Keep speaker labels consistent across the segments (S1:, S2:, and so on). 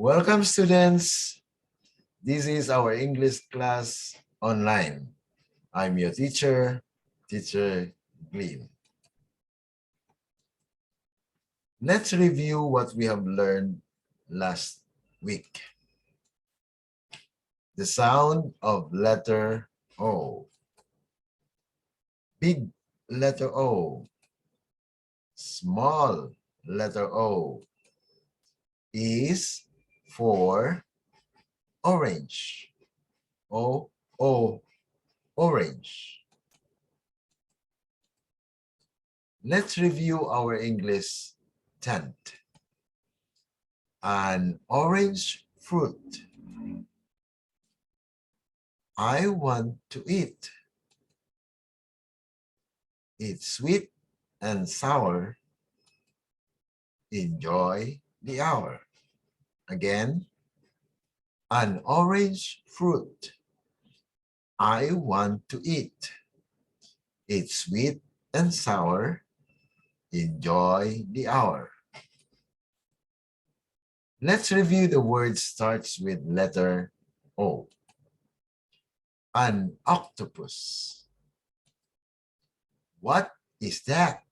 S1: Welcome, students. This is our English class online. I'm your teacher, Teacher Glean. Let's review what we have learned last week. The sound of letter O. Big letter O. Small letter O is for orange. O, orange. Let's review our English tent. An orange fruit. I want to eat. It's sweet and sour. Enjoy the hour. Again, an orange fruit. I want to eat. It's sweet and sour. Enjoy the hour. Let's review the word starts with letter O. An octopus. What is that?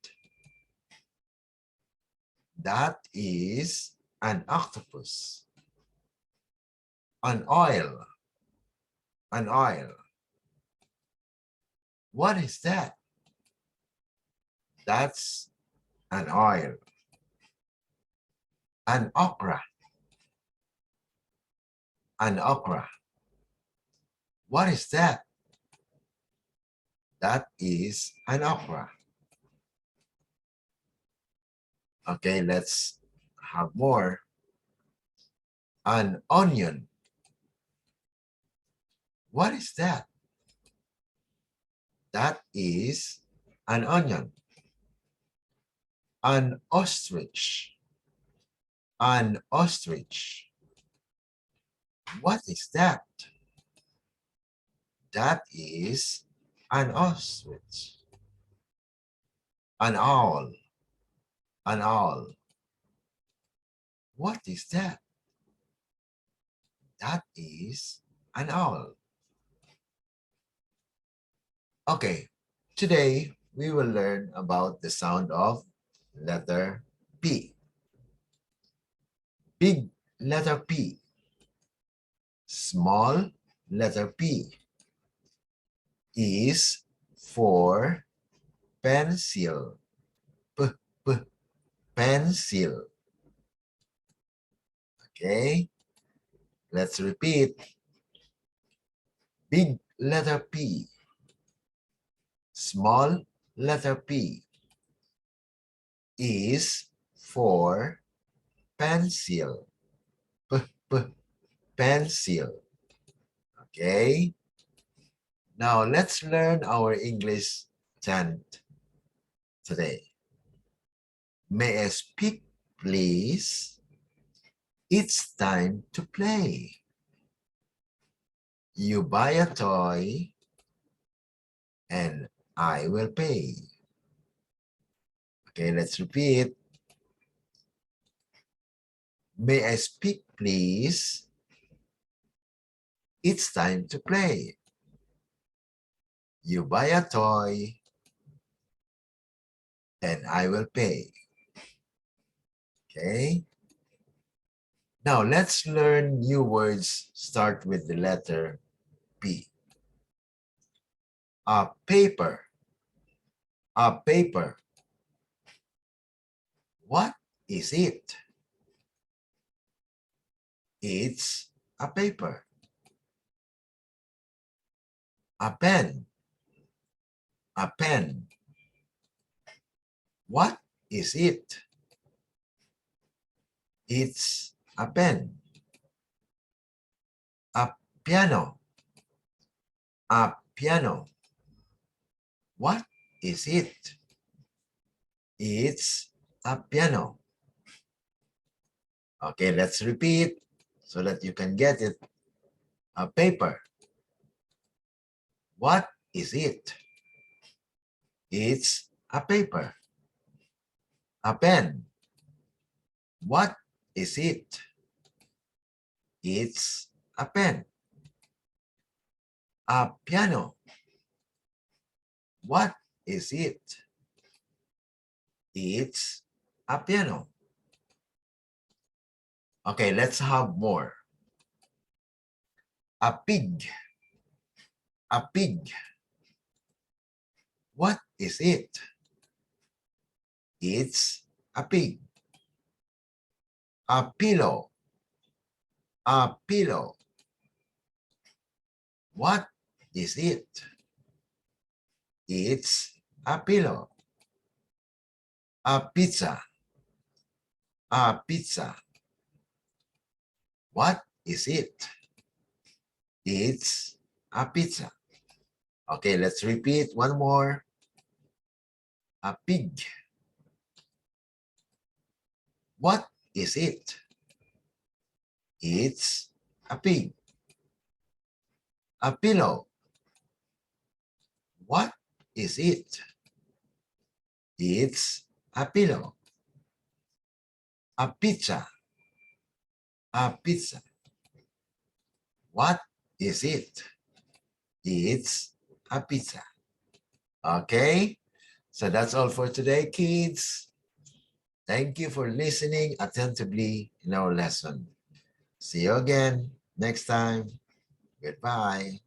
S1: That is an octopus. An oil. An oil. What is that? That's an oil. An okra. An okra. What is that? That is an okra. Okay, let's have more. An onion. What is that? That is an onion. An ostrich. An ostrich. What is that? That is an ostrich. An owl. An owl. What is that? That is an owl. Okay, today we will learn about the sound of letter P. Big letter P. Small letter P is for pencil. Pencil. Okay, let's repeat. Big letter P. Small letter P is for pencil. Pencil. Okay. Now let's learn our English chant today. May I speak, please? It's time to play. You buy a toy and I will pay. Okay, let's repeat. May I speak, please? It's time to play. You buy a toy and I will pay. Okay. Now let's learn new words. Start with the letter P. A paper. A paper. What is it? It's a paper. A pen. A pen. What is it? It's a pen. A piano. A piano. What is it? It's a piano. Okay, let's repeat so that you can get it. A paper. What is it? It's a paper. A pen. What is it? It's a pen. A piano. What is it? It's a piano. Okay, let's have more. A pig. A pig. What is it? It's a pig. A pillow. A pillow. What is it? It's a pillow. A pizza. A pizza. What is it? It's a pizza. Okay, let's repeat one more. A pig. What is it? It's a pig. A pillow. What is it? It's a pillow. A pizza. A pizza. What is it? It's a pizza. Okay, so that's all for today, kids. Thank you for listening attentively in our lesson. See you again next time. Goodbye.